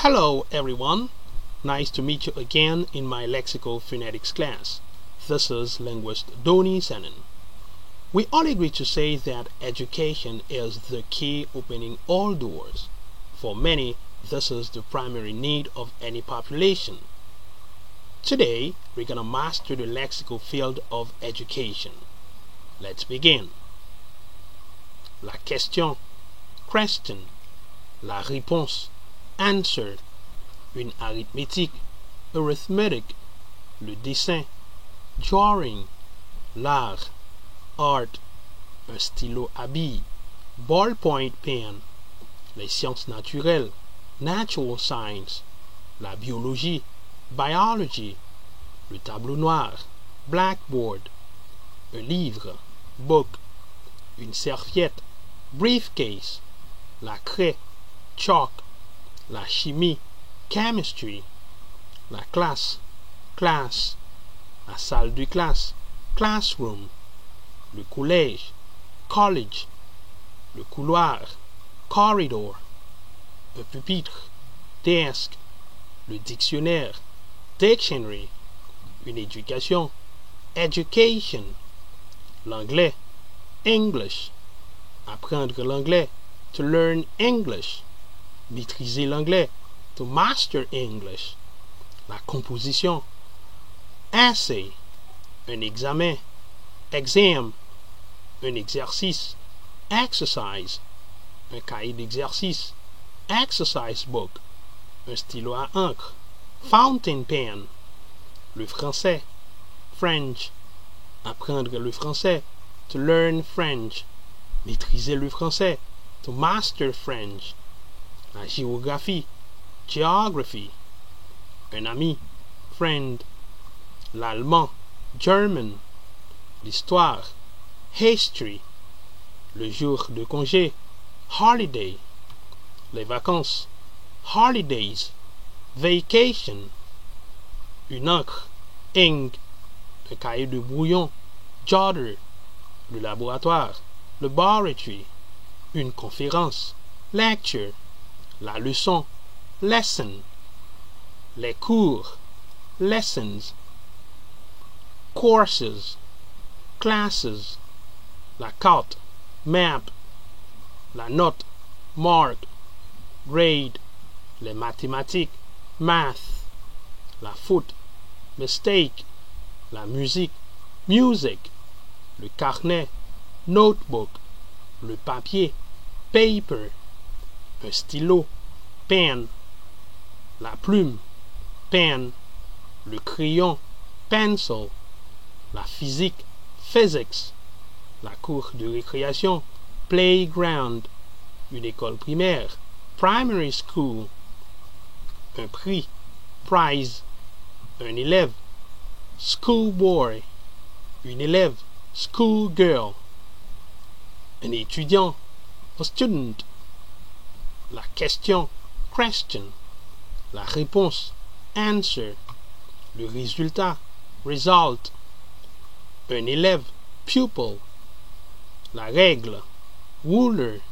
Hello everyone, nice to meet you again in my lexical phonetics class. This is linguist Doni Senin. We all agree to say that education is the key opening all doors. For many, this is the primary need of any population. Today, we're going to master the lexical field of education. Let's begin. La question, question. La réponse, answer. Une arithmétique, arithmetic. Le dessin, drawing. L'art, art. Un stylo à billes, ballpoint pen. Les sciences naturelles, natural science. La biologie, biology. Le tableau noir, blackboard. Un livre, book. Une serviette, briefcase. La craie, chalk. La chimie, chemistry. La classe, class. La salle de classe, classroom. Le collège, college. Le couloir, corridor. Un pupitre, desk. Le dictionnaire, dictionary. Une éducation, education. L'anglais, English. Apprendre l'anglais, to learn English. Maîtriser l'anglais, to master English. La composition, essay. Un examen, exam. Un exercice, exercise. Un cahier d'exercice, exercise book. Un stylo à encre, fountain pen. Le français, French. Apprendre le français, to learn French. Maîtriser le français, to master French. La géographie, geography. Un ami, friend. L'allemand, German. L'histoire, history. Le jour de congé, holiday. Les vacances, holidays. Vacation. Une encre, ink. Un cahier de brouillon, jotter. Le laboratoire, laboratory. Une conférence, lecture. La leçon, lesson. Les cours, lessons. Courses, classes. La carte, map. La note, mark. Grade. Les mathématiques, math. La faute, mistake. La musique, music. Le carnet, notebook. Le papier, paper. Un stylo, pen. La plume, pen. Le crayon, pencil. La physique, physics. La cour de récréation, playground. Une école primaire, primary school. Un prix, prize. Un élève, schoolboy. Une élève, schoolgirl. Un étudiant, a student. La question, question. La réponse, answer. Le résultat, result. Un élève, pupil. La règle, ruler.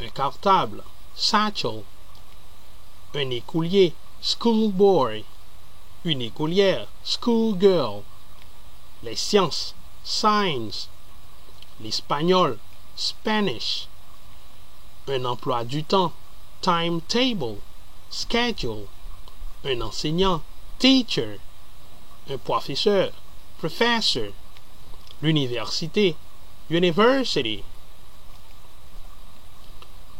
Un cartable, satchel. Un écolier, schoolboy. Une écolière, schoolgirl. Les sciences, science. L'espagnol, Spanish. Un emploi du temps, timetable, schedule. Un enseignant, teacher. Un professeur, professor. L'université, university.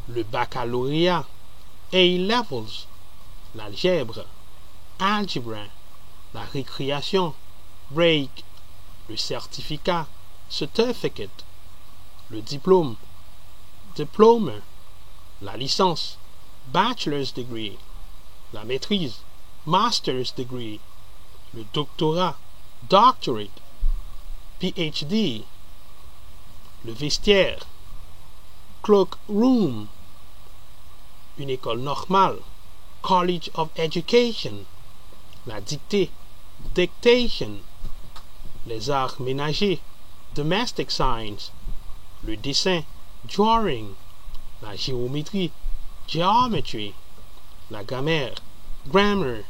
Le baccalauréat, A-levels. L'algèbre, algebra. La récréation, break. Le certificat, certificate. Le diplôme, diploma. La licence, bachelor's degree. La maîtrise, master's degree. Le doctorat, doctorate. PhD. Le vestiaire, cloakroom. Une école normale, college of education. La dictée, dictation. Les arts ménagers, domestic science. Le dessin, drawing. La géométrie, geometry. la grammaire, grammar,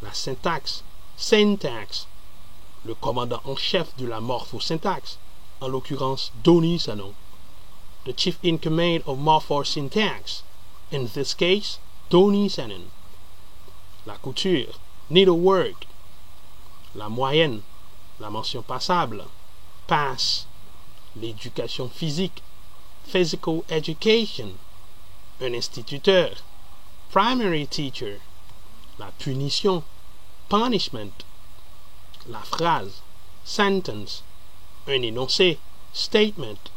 la syntaxe, syntax, le commandant en chef de la morphosyntaxe, en l'occurrence Tony Sanon, the chief in command of morphosyntax, in this case Tony Sanon, la couture, needlework, la moyenne, la mention passable, pass, l'éducation physique, physical education, un instituteur, primary teacher, la punition, punishment, la phrase, sentence, un énoncé, statement,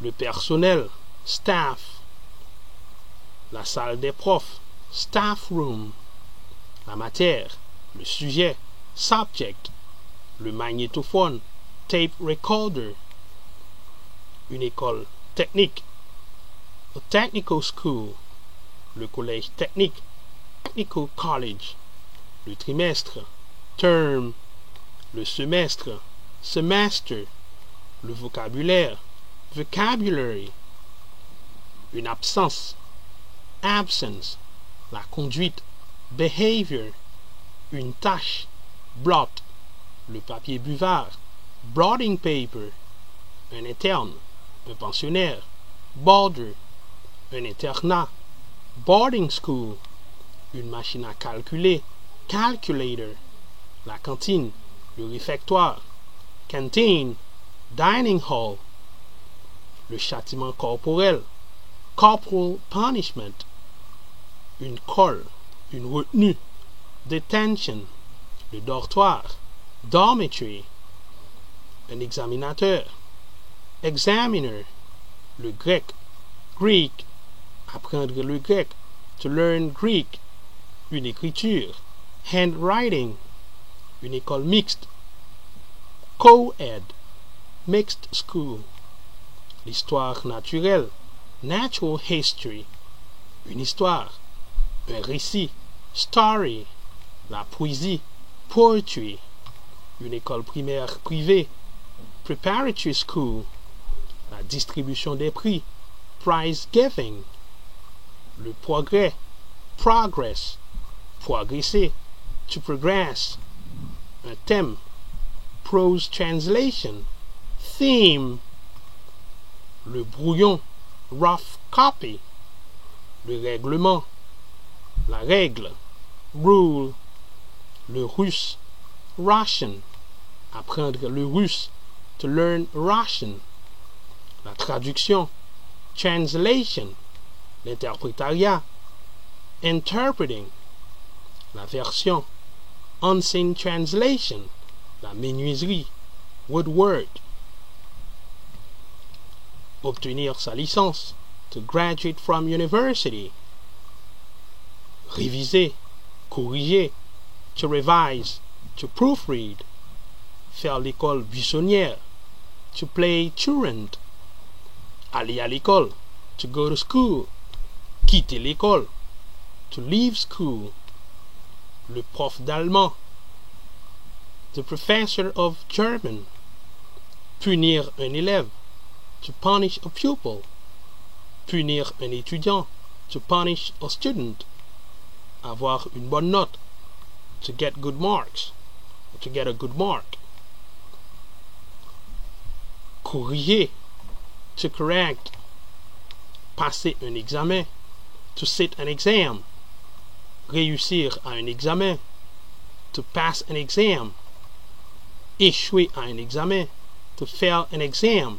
le personnel, staff, la salle des profs, staff room, la matière, le sujet, subject, le magnétophone, tape recorder, une école technique, a technical school, le collège technique, technical college, le trimestre, term, le semestre, semester, le vocabulaire, vocabulary, une absence, absence, la conduite, behavior, une tâche, blot, le papier buvard, blotting paper, un interne, un pensionnaire, boarder, un internat, boarding school, une machine à calculer, calculator, la cantine, le réfectoire, canteen, dining hall, le châtiment corporel, corporal punishment, une colle, une retenue, detention, le dortoir, dormitory, un examinateur, examiner, le grec, Greek, apprendre le grec, to learn Greek, une écriture, handwriting, une école mixte, co-ed, mixed school, l'histoire naturelle, natural history, une histoire, un récit, story, la poésie, poetry, une école primaire privée, preparatory school, la distribution des prix, prize giving, le progrès, progress, progresser, to progress, un thème, prose translation, theme, le brouillon, rough copy, le règlement, la règle, rule, le russe, Russian, apprendre le russe, to learn Russian, la traduction, translation, l'interprétariat, interpreting, la version, unseen translation, la menuiserie, woodwork, obtenir sa licence, to graduate from university, réviser, corriger, to revise, to proofread, faire l'école buissonnière, to play truant, aller à l'école, to go to school, quitter l'école, to leave school, le prof d'allemand, the professor of German, punir un élève, to punish a pupil, punir un étudiant, to punish a student, avoir une bonne note, to get good marks, to get a good mark, corriger, to correct, passer un examen, to sit an exam, réussir à un examen, to pass an exam, échouer à un examen, to fail an exam,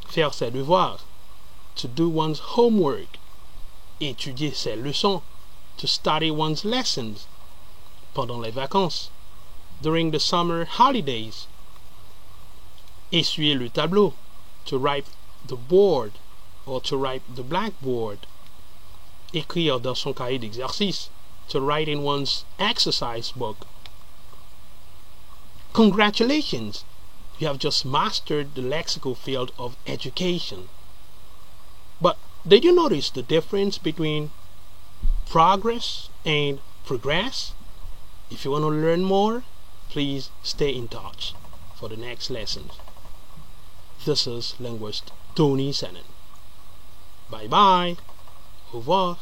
faire ses devoirs, to do one's homework, étudier ses leçons, to study one's lessons, pendant les vacances, during the summer holidays, essuyer le tableau, to wipe the board or to wipe the blackboard, écrire dans son cahier d'exercice, to write in one's exercise book. Congratulations! You have just mastered the lexical field of education. But did you notice the difference between progress and progress? If you want to learn more, please stay in touch for the next lessons. This is linguist Tony Sanon. Bye bye. Au revoir.